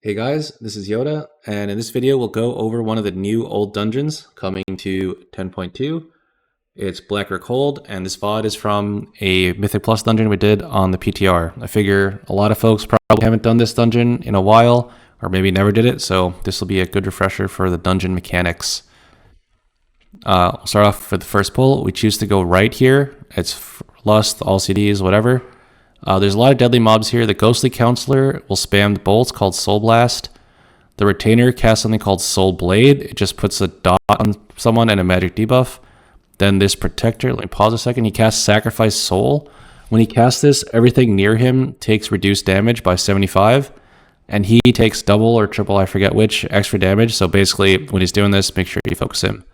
Hey guys, this is Yoda, and in this video we'll go over one of the new old dungeons coming to 10.2. It's Black Rook Hold, and this VOD is from a Mythic Plus dungeon we did on the PTR. I figure a lot of folks probably haven't done this dungeon in a while, or maybe never did it, so this will be a good refresher for the dungeon mechanics. I'll start off with the first pull. We choose to go right here. It's Lust, all CDs, whatever. There's a lot of deadly mobs here. The Ghostly Counselor will spam the bolts called Soul Blast. The Retainer casts something called Soul Blade. It just puts a dot on someone and a magic debuff. Then this Protector, let me pause a second. He casts Sacrifice Soul. When he casts this, everything near him takes reduced damage by 75. And he takes double or triple, I forget which, extra damage. So basically, when he's doing this, make sure you focus him.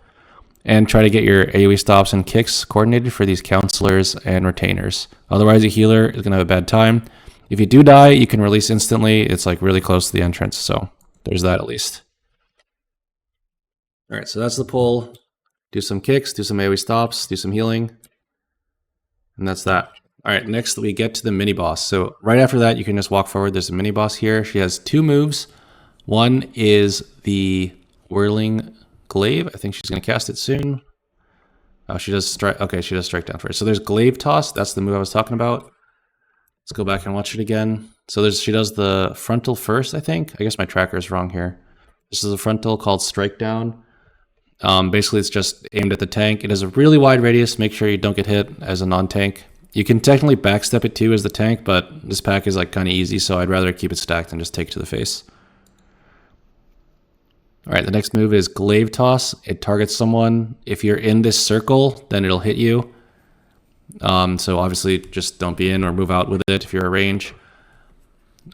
And try to get your AoE stops and kicks coordinated for these counselors and retainers. Otherwise, a healer is going to have a bad time. If you do die, you can release instantly. It's like really close to the entrance, so there's that at least. All right, so that's the pull. Do some kicks, do some AoE stops, do some healing, and that's that. All right, next we get to the mini boss. So right after that, you can just walk forward. There's a mini boss here. She has two moves. One is the Whirling Glaive. I think she's going to cast it soon. Oh, she does strike. Okay, she does strike down first. So there's Glaive Toss. That's the move I was talking about. Let's go back and watch it again. So she does the frontal first, I think. I guess my tracker is wrong here. This is a frontal called Strike Down. Basically, it's just aimed at the tank. It has a really wide radius. Make sure you don't get hit as a non-tank. You can technically backstep it too as the tank, but this pack is like kind of easy, so I'd rather keep it stacked and just take it to the face. All right, the next move is Glaive Toss. It targets someone. If you're in this circle, then it'll hit you. So obviously just don't be in or move out with it if you're at range.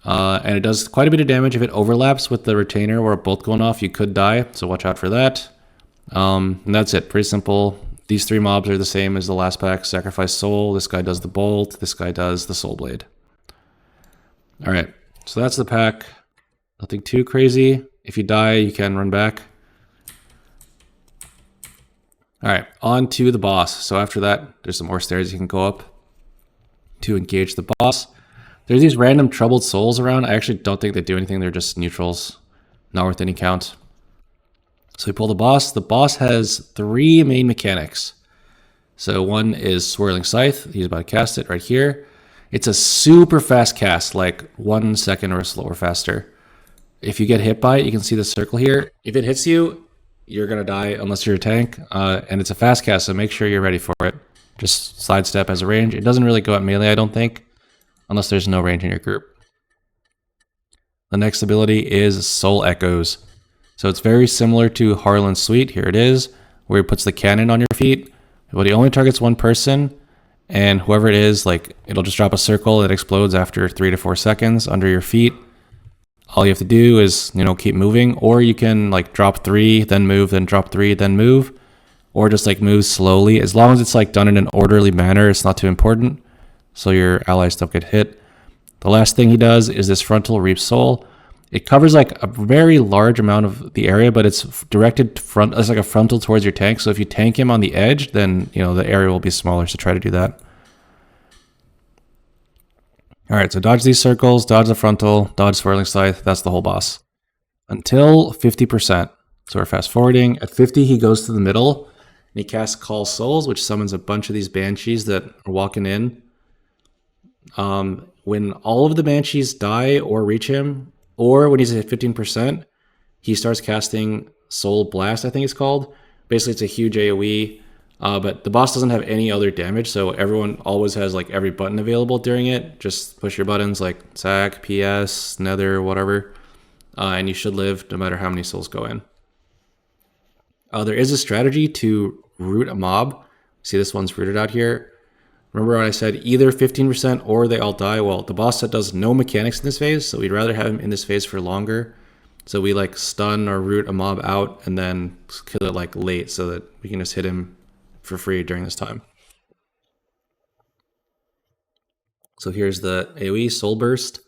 And it does quite a bit of damage if it overlaps with the retainer or a bolt going off. You could die, so watch out for that. And that's it, pretty simple. These three mobs are the same as the last pack. Sacrifice Soul, this guy does the bolt, this guy does the Soul Blade. All right, so that's the pack. Nothing too crazy. If you die, you can run back. All right, on to the boss. So after that, there's some more stairs you can go up to engage the boss. There's these random troubled souls around. I actually don't think they do anything. They're just neutrals, not worth any count. So we pull the boss. The boss has three main mechanics. So one is Swirling Scythe. He's about to cast it right here. It's a super fast cast, like 1 second or slower faster. If you get hit by it, you can see the circle here. If it hits you, you're going to die unless you're a tank. And it's a fast cast, so make sure you're ready for it. Just sidestep as a range. It doesn't really go at melee, I don't think, unless there's no range in your group. The next ability is Soul Echoes. So it's very similar to Harlan's Suite. Here it is, where it puts the cannon on your feet. But it only targets one person, and whoever it is, like, it'll just drop a circle that explodes after 3 to 4 seconds under your feet. All you have to do is, keep moving, or you can like drop 3, then move, then drop 3, then move, or just like move slowly. As long as it's like done in an orderly manner, it's not too important, so your allies don't get hit. The last thing he does is this Frontal Reap Soul. It covers like a very large amount of the area, but it's directed front. It's like a frontal towards your tank. So if you tank him on the edge, then the area will be smaller. So try to do that. All right, so dodge these circles, dodge the frontal, dodge Swirling Scythe. That's the whole boss. Until 50%. So we're fast forwarding. At 50, he goes to the middle, and he casts Call Souls, which summons a bunch of these banshees that are walking in. When all of the banshees die or reach him, or when he's at 15%, he starts casting Soul Blast, I think it's called. Basically, it's a huge AoE. But the boss doesn't have any other damage, so everyone always has like every button available during it. Just push your buttons like sack, PS, nether, whatever, and you should live no matter how many souls go in. There is a strategy to root a mob. See, this one's rooted out here. Remember when I said either 15% or they all die? Well, the boss set does no mechanics in this phase, so we'd rather have him in this phase for longer. So we like stun or root a mob out and then kill it like late so that we can just hit him for free during this time. So here's the AoE, Soul Burst.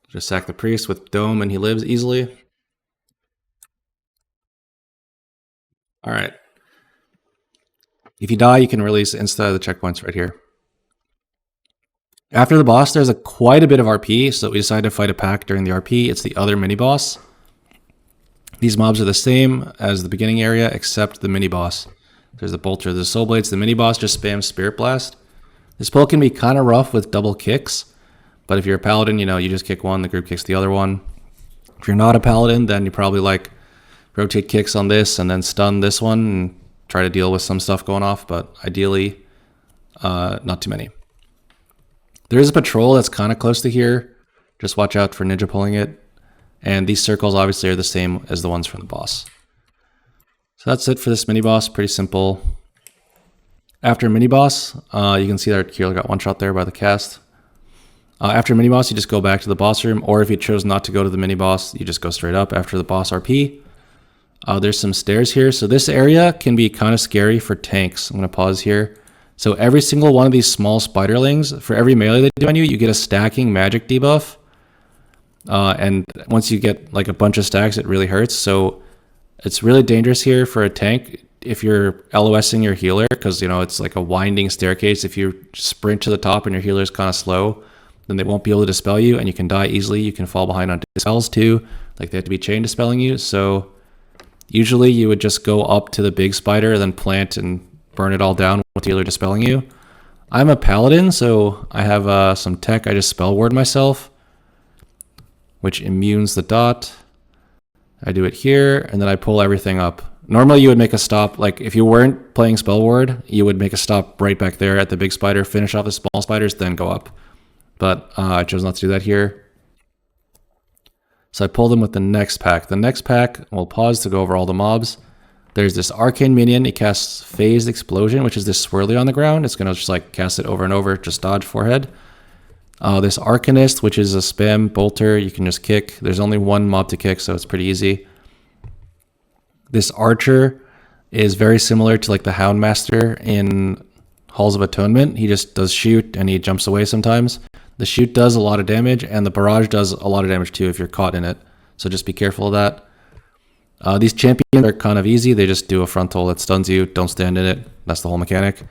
Just sack the priest with Dome and he lives easily. All right. If you die, you can release insta the checkpoints right here. After the boss, there's quite a bit of RP, so we decided to fight a pack during the RP. It's the other mini boss. These mobs are the same as the beginning area, except the mini boss. There's the bolter, the soul blades. The mini boss just spams Spirit Blast. This pull can be kind of rough with double kicks, but if you're a paladin, you know, you just kick one, the group kicks the other one. If you're not a paladin, then you probably like rotate kicks on this and then stun this one and try to deal with some stuff going off, but ideally, not too many. There is a patrol that's kind of close to here. Just watch out for ninja pulling it. And these circles obviously are the same as the ones from the boss. So that's it for this mini boss, pretty simple. After mini boss, you can see that Kirill got one shot there by the cast. After mini boss, you just go back to the boss room, or if you chose not to go to the mini boss, you just go straight up after the boss RP. There's some stairs here. So this area can be kind of scary for tanks. I'm going to pause here. So every single one of these small spiderlings, for every melee they do on you, you get a stacking magic debuff. And once you get like a bunch of stacks, it really hurts. So it's really dangerous here for a tank if you're LOSing your healer, because, you know, it's like a winding staircase. If you sprint to the top and your healer is kind of slow, then they won't be able to dispel you and you can die easily. You can fall behind on dispels too. Like they have to be chain dispelling you. So usually you would just go up to the big spider, then plant and burn it all down with the healer dispelling you. I'm a paladin, so I have some tech. I just spell ward myself, which immunes the dot. I do it here, and then I pull everything up. Normally you would make a stop, like if you weren't playing spell ward, you would make a stop right back there at the big spider, finish off the small spiders, then go up. But I chose not to do that here. So I pull them with the next pack. The next pack, we'll pause to go over all the mobs. There's this arcane minion. It casts Phased Explosion, which is this swirly on the ground. It's going to just like cast it over and over, just dodge forehead. This Arcanist, which is a spam bolter, you can just kick. There's only one mob to kick, so it's pretty easy. This Archer is very similar to like the Houndmaster in Halls of Atonement. He just does shoot and he jumps away sometimes. The shoot does a lot of damage, and the barrage does a lot of damage too if you're caught in it. So just be careful of that. These champions are kind of easy. They just do a frontal that stuns you. Don't stand in it. That's the whole mechanic.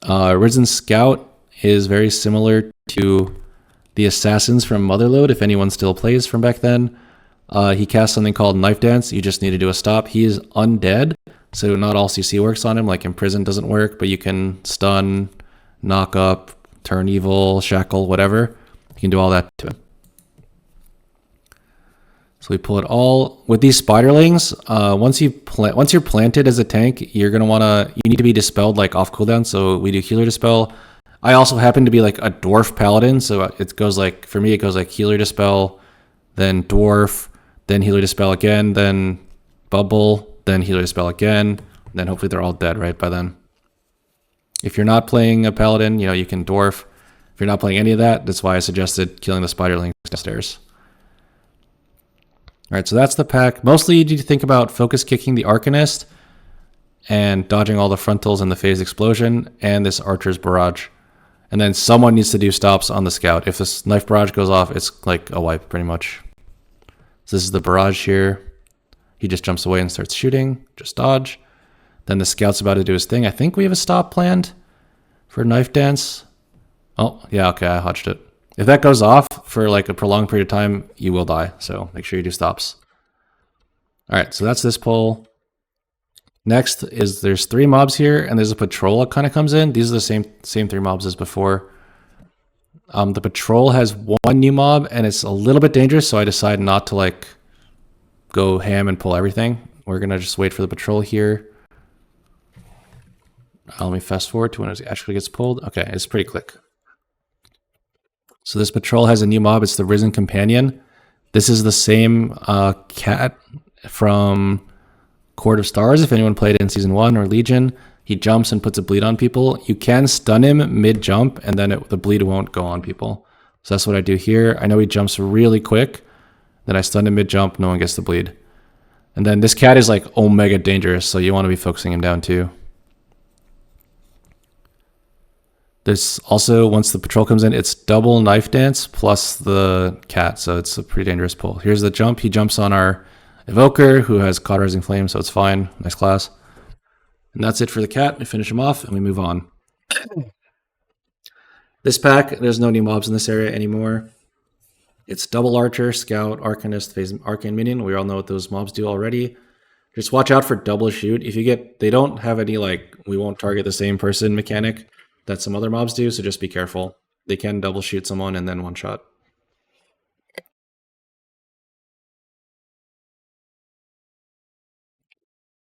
Risen Scout is very similar to the assassins from Motherlode, if anyone still plays from back then. He casts something called Knife Dance. You just need to do a stop. He is undead, so not all CC works on him. Like Imprison doesn't work, but you can stun, knock up, turn evil, shackle, whatever. You can do all that to him. So we pull it all with these spiderlings. Once you're planted as a tank, you need to be dispelled like off cooldown. So we do healer dispel. I also happen to be like a dwarf paladin, so it goes like, for me, it goes like healer dispel, then dwarf, then healer dispel again, then bubble, then healer dispel again, then hopefully they're all dead right by then. If you're not playing a paladin, you know, you can dwarf. If you're not playing any of that, that's why I suggested killing the spiderlings downstairs. All right, so that's the pack. Mostly you need to think about focus kicking the Arcanist and dodging all the frontals and the phased explosion and this Archer's barrage. And then someone needs to do stops on the scout. If this knife barrage goes off, it's like a wipe pretty much. So this is the barrage here. He just jumps away and starts shooting. Just dodge. Then the scout's about to do his thing. I think we have a stop planned for Knife Dance. Oh, yeah, okay, I hodged it. If that goes off for like a prolonged period of time, you will die. So make sure you do stops. All right, so that's this pull. Next is there's 3 mobs here, and there's a patrol that kind of comes in. These are the same 3 mobs as before. The patrol has 1 new mob, and it's a little bit dangerous, so I decided not to like go ham and pull everything. We're gonna just wait for the patrol here. Let me fast forward to when it actually gets pulled. Okay, it's pretty quick. So this patrol has a new mob. It's the Risen Companion. This is the same cat from Court of Stars, if anyone played it in Season 1 or Legion. He jumps and puts a bleed on people. You can stun him mid-jump, and then the bleed won't go on people. So that's what I do here. I know he jumps really quick. Then I stun him mid-jump, no one gets the bleed. And then this cat is like omega dangerous, so you want to be focusing him down too. There's also, once the patrol comes in, it's double Knife Dance plus the cat, so it's a pretty dangerous pull. Here's the jump. He jumps on our Evoker, who has Cauterizing Flame, so it's fine. Nice class. And that's it for the cat. We finish him off, and we move on. This pack, there's no new mobs in this area anymore. It's double archer, scout, arcanist, phase, arcane minion. We all know what those mobs do already. Just watch out for double shoot. If you get, they don't have any like, we won't target the same person mechanic that some other mobs do, so just be careful. They can double shoot someone and then one shot.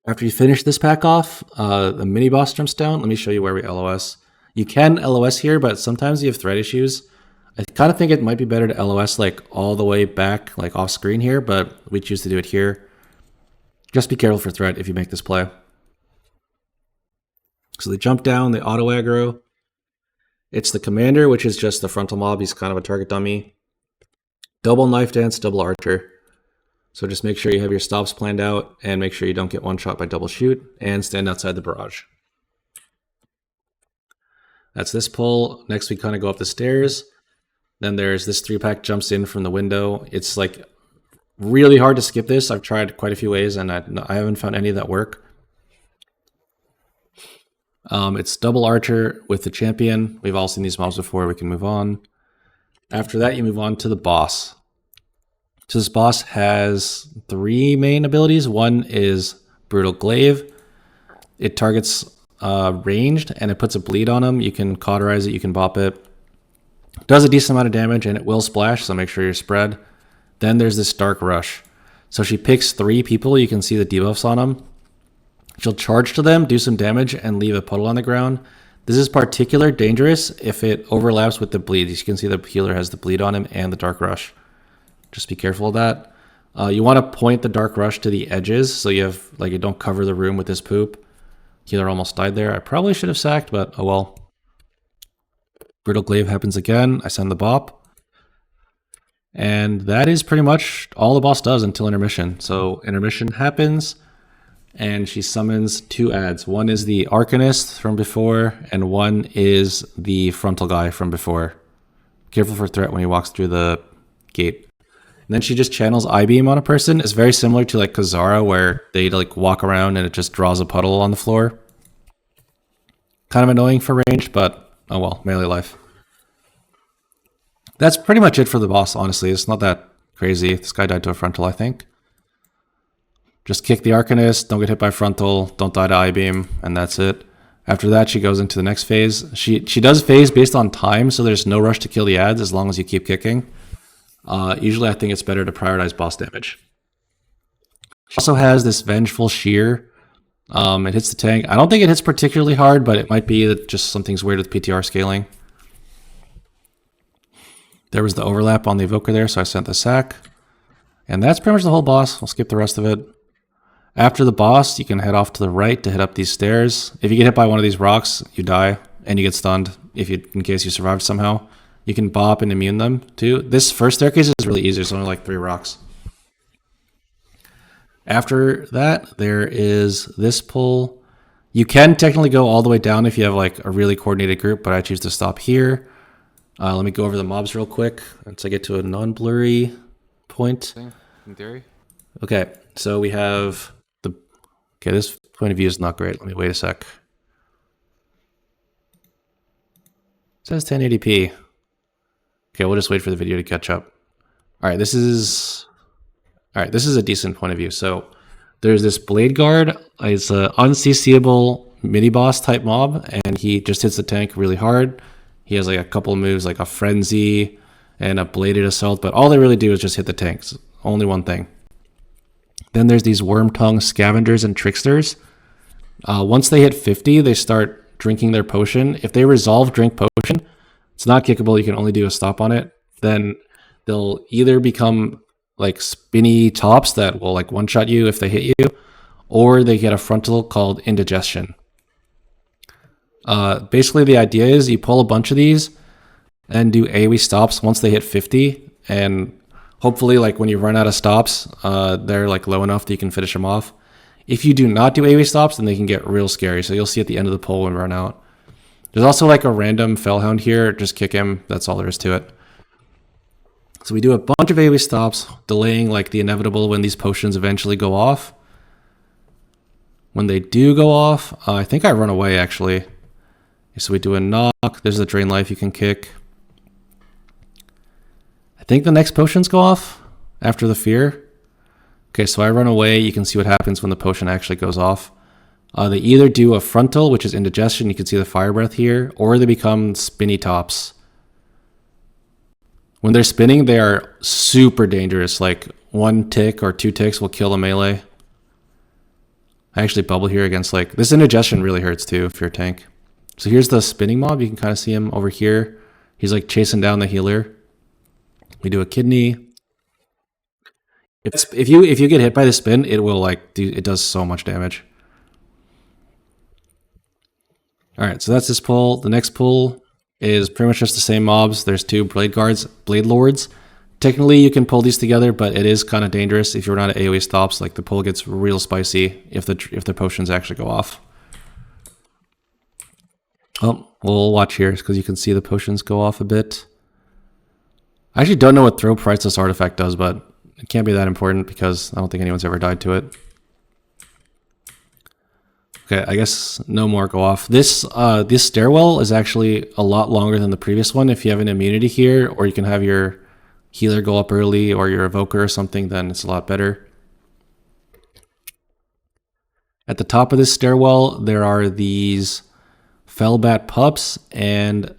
After you finish this pack off, the mini boss jumps down. Let me show you where we LOS. You can LOS here, but sometimes you have thread issues. I kind of think it might be better to LOS like all the way back, like off screen here, but we choose to do it here. Just be careful for threat if you make this play. So they jump down, they auto aggro. It's the commander, which is just the frontal mob. He's kind of a target dummy. Double knife dance, double archer. So just make sure you have your stops planned out and make sure you don't get one shot by double shoot and stand outside the barrage. That's this pull. Next we kind of go up the stairs. Then there's this 3-pack jumps in from the window. It's like really hard to skip this. I've tried quite a few ways and I haven't found any that work. It's double archer with the champion. We've all seen these mobs before. We can move on. After that, you move on to the boss. So this boss has 3 main abilities. One is Brutal Glaive. It targets ranged and it puts a bleed on him. You can cauterize it, you can bop it. It does a decent amount of damage and it will splash, so make sure you're spread. Then there's this Dark Rush. So she picks 3 people, you can see the debuffs on them. She'll charge to them, do some damage, and leave a puddle on the ground. This is particularly dangerous if it overlaps with the bleed. As you can see, the healer has the bleed on him and the Dark Rush. Just be careful of that. You want to point the Dark Rush to the edges, so you have like you don't cover the room with this poop. Healer almost died there. I probably should have sacked, but oh well. Brutal Glaive happens again. I send the bop. And that is pretty much all the boss does until intermission. So intermission happens, and she summons 2 adds. One is the Arcanist from before, and one is the frontal guy from before. Careful for threat when he walks through the gate. And then she just channels I-Beam on a person. It's very similar to like Kazara, where they like walk around and it just draws a puddle on the floor. Kind of annoying for range, but oh well, melee life. That's pretty much it for the boss, honestly. It's not that crazy. This guy died to a frontal, I think. Just kick the Arcanist, don't get hit by frontal, don't die to I-Beam, and that's it. After that, she goes into the next phase. She does phase based on time, so there's no rush to kill the adds as long as you keep kicking. Usually I think it's better to prioritize boss damage. She also has this Vengeful Shear. It hits the tank. I don't think it hits particularly hard, but it might be that just something's weird with PTR scaling. There was the overlap on the evoker there, so I sent the sack. And that's pretty much the whole boss. I'll skip the rest of it. After the boss, you can head off to the right to head up these stairs. If you get hit by one of these rocks, you die, and you get stunned in case you survived somehow. You can bop and immune them too. This first staircase is really easy. It's only like 3 rocks. After that, there is this pull. You can technically go all the way down if you have like a really coordinated group, but I choose to stop here. Let me go over the mobs real quick once I get to a non-blurry point. In theory. Okay, so we have the... Okay, this point of view is not great. Let me wait a sec. It says 1080p. Okay, we'll just wait for the video to catch up. All right, this is a decent point of view. So there's this Blade Guard. It's an unCCable mini-boss type mob, and he just hits the tank really hard. He has like a couple of moves, like a Frenzy and a Bladed Assault, but all they really do is just hit the tanks. Only one thing. Then there's these Worm Tongue Scavengers and Tricksters. Once they hit 50, they start drinking their potion. If they resolve drink potion, it's not kickable, you can only do a stop on it. Then they'll either become like spinny tops that will like one-shot you if they hit you, or they get a frontal called Indigestion. Basically the idea is you pull a bunch of these and do AoE stops once they hit 50, and hopefully like when you run out of stops, they're like low enough that you can finish them off. If you do not do AoE stops, then they can get real scary, so you'll see at the end of the pull when we run out. There's also like a random Fellhound here, just kick him, that's all there is to it. So we do a bunch of AoE stops, delaying like the inevitable when these potions eventually go off. When they do go off, I think I run away actually. So we do a knock. There's the drain life you can kick. I think the next potions go off after the fear. Okay, so I run away. You can see what happens when the potion actually goes off. They either do a frontal, which is indigestion. You can see the fire breath here, or they become spinny tops. When they're spinning, they are super dangerous. Like 1 tick or 2 ticks will kill a melee. I actually bubble here against like, this indigestion really hurts too if you're a tank. So here's the spinning mob. You can kind of see him over here. He's like chasing down the healer. We do a kidney. If you get hit by the spin, it will like it does so much damage. All right, so that's this pull. The next pull is pretty much just the same mobs. There's 2 blade lords. Technically, you can pull these together, but it is kind of dangerous if you're not at AoE stops. Like the pull gets real spicy if the potions actually go off. Oh, we'll watch here because you can see the potions go off a bit. I actually don't know what throw priceless artifact does, but it can't be that important because I don't think anyone's ever died to it. Okay, I guess no more go off. This stairwell is actually a lot longer than the previous one. If you have an immunity here, or you can have your healer go up early, or your evoker or something, then it's a lot better. At the top of this stairwell, there are these Fellbat pups and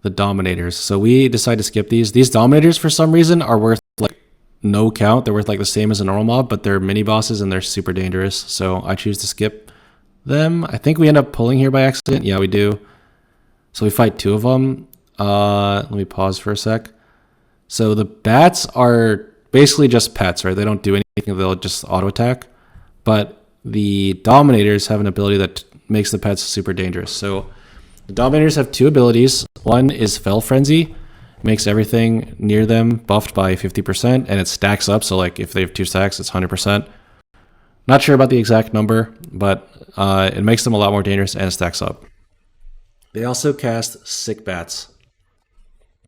the Dominators. So we decide to skip these. These Dominators, for some reason, are worth like no count. They're worth like the same as a normal mob, but they're mini bosses and they're super dangerous. So I choose to skip them. I think we end up pulling here by accident. Yeah, we do. So we fight 2 of them. Let me pause for a sec. So the bats are basically just pets, right? They don't do anything. They'll just auto attack. But the Dominators have an ability that makes the pets super dangerous. So the Dominators have 2 abilities. One is Fell Frenzy. Makes everything near them buffed by 50%, and it stacks up. So like if they have 2 stacks, it's 100%. Not sure about the exact number, but it makes them a lot more dangerous and it stacks up. They also cast Sick Bats.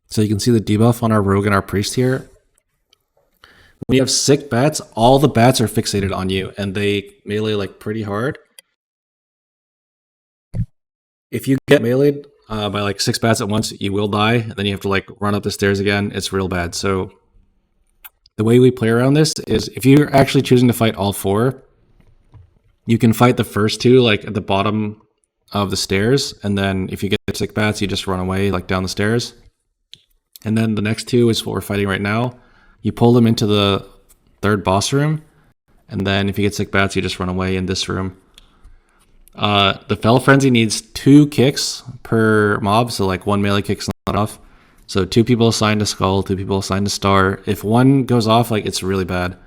So you can see the debuff on our rogue and our priest here. When you have Sick Bats, all the bats are fixated on you and they melee like pretty hard. If you get meleeed by like 6 bats at once, you will die. And then you have to like run up the stairs again. It's real bad. So the way we play around this is if you're actually choosing to fight all 4, you can fight the first 2 like at the bottom of the stairs. And then if you get 6 bats, you just run away like down the stairs. And then the next 2 is what we're fighting right now. You pull them into the 3rd boss room. And then if you get 6 bats, you just run away in this room. The Fell Frenzy needs 2 kicks per mob. So like 1 melee kick's not enough. So 2 people assigned to Skull, 2 people assigned to Star. If 1 goes off, like it's really bad.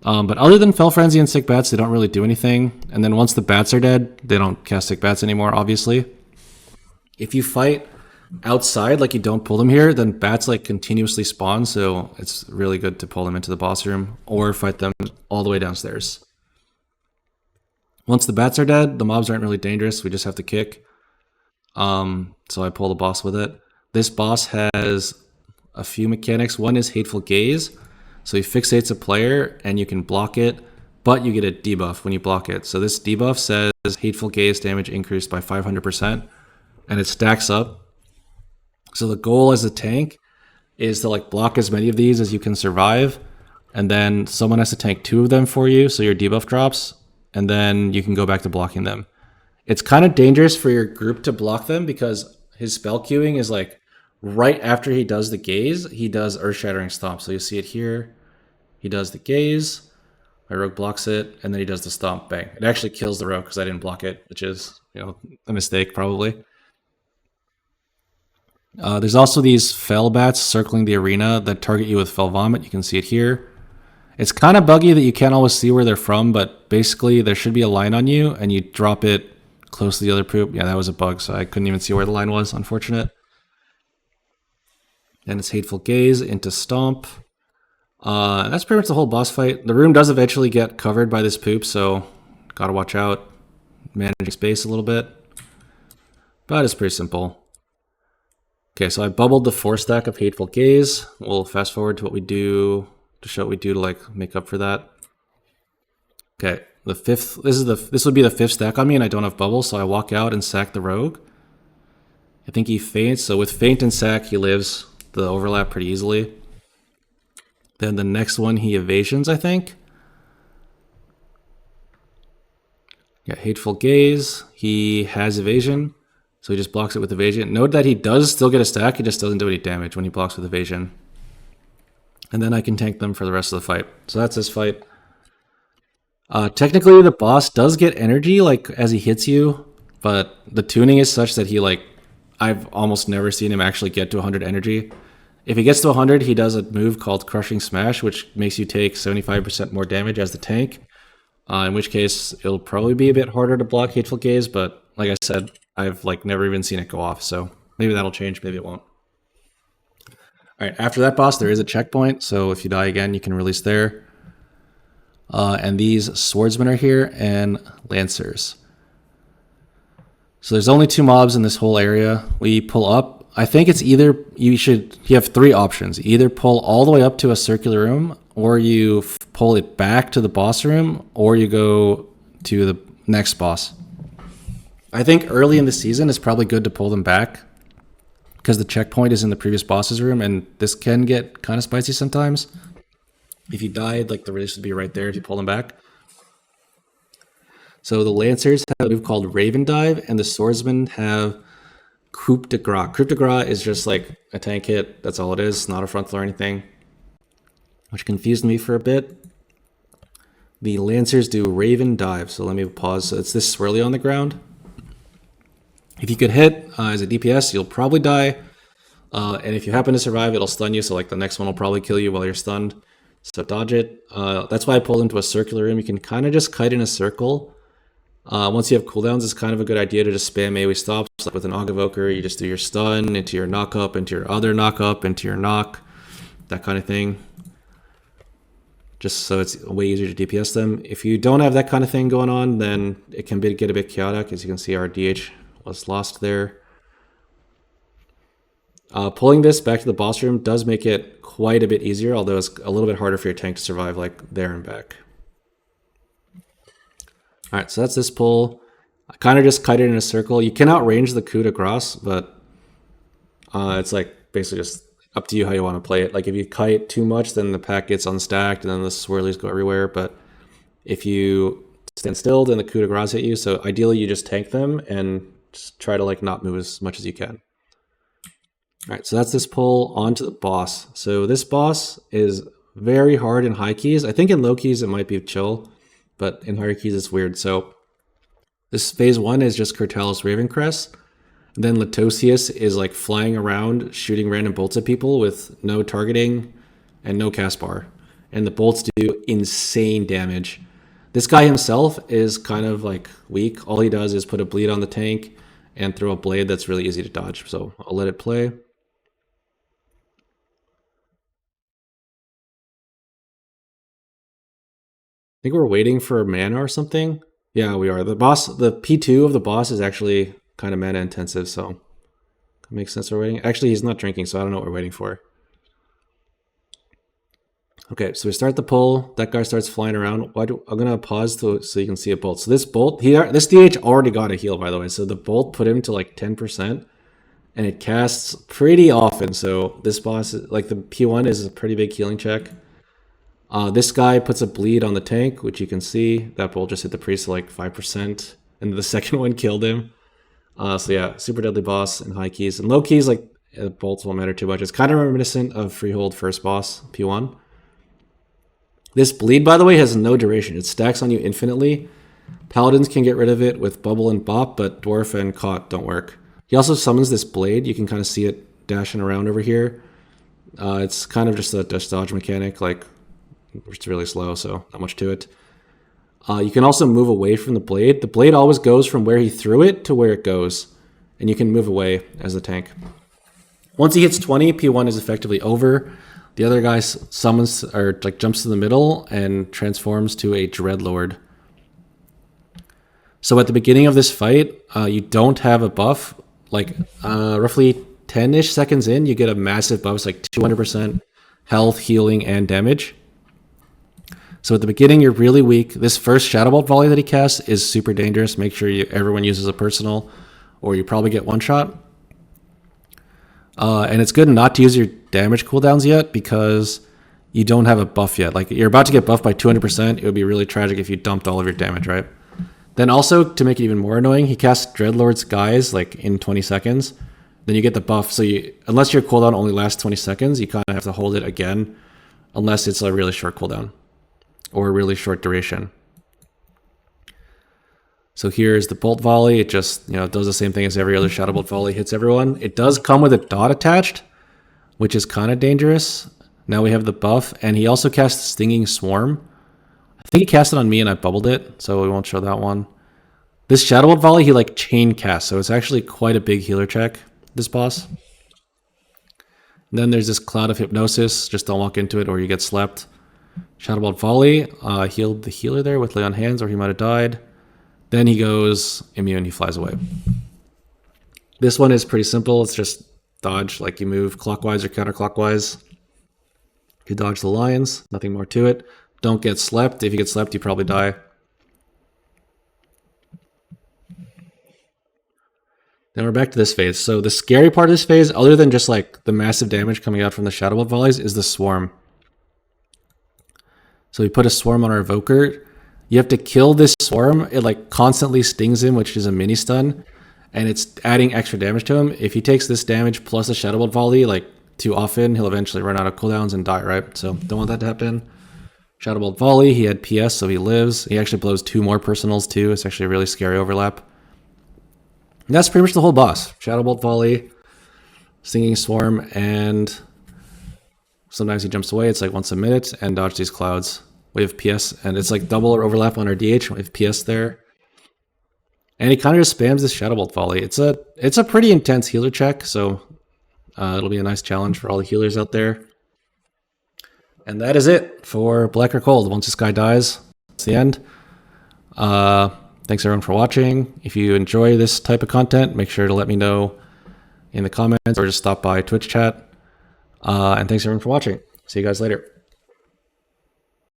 But other than Fell Frenzy and Sick Bats, they don't really do anything. And then once the bats are dead, they don't cast Sick Bats anymore, obviously. If you fight outside, like you don't pull them here, then bats like continuously spawn. So it's really good to pull them into the boss room or fight them all the way downstairs. Once the bats are dead, the mobs aren't really dangerous. We just have to kick. So I pull the boss with it. This boss has a few mechanics. One is Hateful Gaze. So he fixates a player and you can block it, but you get a debuff when you block it. So this debuff says Hateful Gaze damage increased by 500%, and it stacks up. So the goal as a tank is to like block as many of these as you can survive, and then someone has to tank 2 of them for you, so your debuff drops, and then you can go back to blocking them. It's kind of dangerous for your group to block them because his spell queuing is like right after he does the gaze, he does Earth-Shattering Stomp. So you see it here. He does the gaze, my rogue blocks it, and then he does the stomp. Bang. It actually kills the rogue because I didn't block it, which is, a mistake probably. There's also these Fell Bats circling the arena that target you with Fell Vomit. You can see it here. It's kind of buggy that you can't always see where they're from, but basically there should be a line on you and you drop it close to the other poop. Yeah, that was a bug, so I couldn't even see where the line was. Unfortunate. And it's Hateful Gaze into Stomp. That's pretty much the whole boss fight. The room does eventually get covered by this poop, so gotta watch out. Managing space a little bit. But it's pretty simple. Okay, so I bubbled the 4 stack of Hateful Gaze. We'll fast forward to what we do to show what we do to like make up for that. Okay, the fifth. This would be the fifth stack on me, and I don't have bubble, so I walk out and sack the rogue. I think he feints, so with feint and sack, he lives the overlap pretty easily. Then the next one, he evasions, I think. Yeah, Hateful Gaze. He has evasion, so he just blocks it with evasion. Note that he does still get a stack, he just doesn't do any damage when he blocks with evasion. And then I can tank them for the rest of the fight. So that's this fight. Technically, the boss does get energy, like, as he hits you, but the tuning is such that he, like, I've almost never seen him actually get to 100 energy. If he gets to 100, he does a move called Crushing Smash, which makes you take 75% more damage as the tank. In which case, it'll probably be a bit harder to block Hateful Gaze, but like I said, I've like never even seen it go off, so maybe that'll change, maybe it won't. Alright, after that boss, there is a checkpoint, so if you die again, you can release there. And these swordsmen are here, and lancers. So there's only 2 mobs in this whole area. We pull up. I think it's either, you have 3 options. You either pull all the way up to a circular room, or you pull it back to the boss room, or you go to the next boss. I think early in the season it's probably good to pull them back, because the checkpoint is in the previous boss's room, and this can get kind of spicy sometimes. If you died, like, the release would be right there if you pull them back. So the Lancers have a move called Raven Dive, and the Swordsmen have Coup de Grace. Coup de Grace is just like a tank hit. That's all it is, not a frontal or anything, which confused me for a bit. The Lancers do Raven Dive, so let me pause. So it's this swirly on the ground. If you could hit as a DPS, you'll probably die. And if you happen to survive, it'll stun you, so like the next one will probably kill you while you're stunned. So dodge it. That's why I pulled into a circular room. You can kind of just kite in a circle. Once you have cooldowns, it's kind of a good idea to just spam AoE stops. Like with an Aug Evoker, you just do your stun into your knock up, into your other knock up, into your knock, that kind of thing. Just so it's way easier to DPS them. If you don't have that kind of thing going on, then it can get a bit chaotic. As you can see, our DH was lost there. Pulling this back to the boss room does make it quite a bit easier, although it's a little bit harder for your tank to survive like there and back. Alright, so that's this pull. I kind of just kite it in a circle. You can outrange the coup de grace, but it's like basically just up to you how you want to play it. Like if you kite too much, then the pack gets unstacked and then the swirlies go everywhere. But if you stand still, then the coup de grace hit you. So ideally you just tank them and just try to like not move as much as you can. Alright, so that's this pull onto the boss. So this boss is very hard in high keys. I think in low keys it might be chill, but in higher keys it's weird. So this phase 1 is just Curtalis Ravencrest. Then Latosius is like flying around shooting random bolts at people with no targeting and no cast bar. And the bolts do insane damage. This guy himself is kind of like weak. All he does is put a bleed on the tank and throw a blade that's really easy to dodge. So I'll let it play. I think we're waiting for mana or something. Yeah, we are. The boss, the P2 of the boss is actually kind of mana intensive, so it makes sense we're waiting. Actually, he's not drinking, so I don't know what we're waiting for. Okay, so we start the pull. That guy starts flying around. I'm gonna pause so you can see a bolt. So this bolt, this DH already got a heal, by the way. So the bolt put him to like 10%, and it casts pretty often. So this boss, like the P1, is a pretty big healing check. This guy puts a bleed on the tank, which you can see. That bolt just hit the priest to like 5%, and the second one killed him. So yeah, super deadly boss in high keys. And low keys, like, bolts won't matter too much. It's kind of reminiscent of Freehold first boss, P1. This bleed, by the way, has no duration. It stacks on you infinitely. Paladins can get rid of it with Bubble and Bop, but Dwarf and Caught don't work. He also summons this blade. You can kind of see it dashing around over here. It's kind of just a dodge mechanic, like, it's really slow, so not much to it. You can also move away from the blade. The blade always goes from where he threw it to where it goes, and you can move away as the tank. Once he hits 20, P1 is effectively over. The other guy summons or like jumps to the middle and transforms to a Dreadlord. So at the beginning of this fight, you don't have a buff. Like roughly 10-ish seconds in, you get a massive buff. It's like 200% health, healing, and damage. So at the beginning, you're really weak. This first Shadow Bolt volley that he casts is super dangerous. Make sure everyone uses a personal, or you probably get one shot. And it's good not to use your damage cooldowns yet because you don't have a buff yet. Like, you're about to get buffed by 200%. It would be really tragic if you dumped all of your damage, right? Then also, to make it even more annoying, he casts Dreadlord's Guise like in 20 seconds. Then you get the buff. So unless your cooldown only lasts 20 seconds, you kind of have to hold it again, unless it's a really short cooldown or a really short duration. So here's the bolt volley. It just, does the same thing as every other Shadow Bolt volley, hits everyone. It does come with a dot attached, which is kind of dangerous. Now we have the buff, and he also casts Stinging Swarm. I think he cast it on me and I bubbled it, so we won't show that one. This Shadow Bolt volley, he like chain casts, so it's actually quite a big healer check, this boss. And then there's this Cloud of Hypnosis. Just don't walk into it or you get slept. Shadow Bolt volley, healed the healer there with lay on hands, or he might have died. Then he goes immune, he flies away. This one is pretty simple. It's just dodge, like you move clockwise or counterclockwise. You dodge the lions, nothing more to it. Don't get slept. If you get slept, you probably die. Then we're back to this phase. So the scary part of this phase, other than just like the massive damage coming out from the Shadow Bolt volleys, is the swarm. So we put a swarm on our evoker. You have to kill this swarm. It like constantly stings him, which is a mini stun, and it's adding extra damage to him. If he takes this damage plus a Shadow Bolt volley like too often, he'll eventually run out of cooldowns and die, right? So don't want that to happen. Shadow Bolt volley, he had PS, so he lives. He actually blows 2 more personals too. It's actually a really scary overlap. And that's pretty much the whole boss. Shadow Bolt volley, Stinging Swarm, and sometimes he jumps away. It's like once a minute, and dodge these clouds. We have PS, and it's like double or overlap on our DH. We have PS there. And he kind of just spams this Shadow Bolt volley. It's a pretty intense healer check, so it'll be a nice challenge for all the healers out there. And that is it for Black or Cold. Once this guy dies, it's the end. Thanks everyone for watching. If you enjoy this type of content, make sure to let me know in the comments or just stop by Twitch chat. And thanks everyone for watching. See you guys later.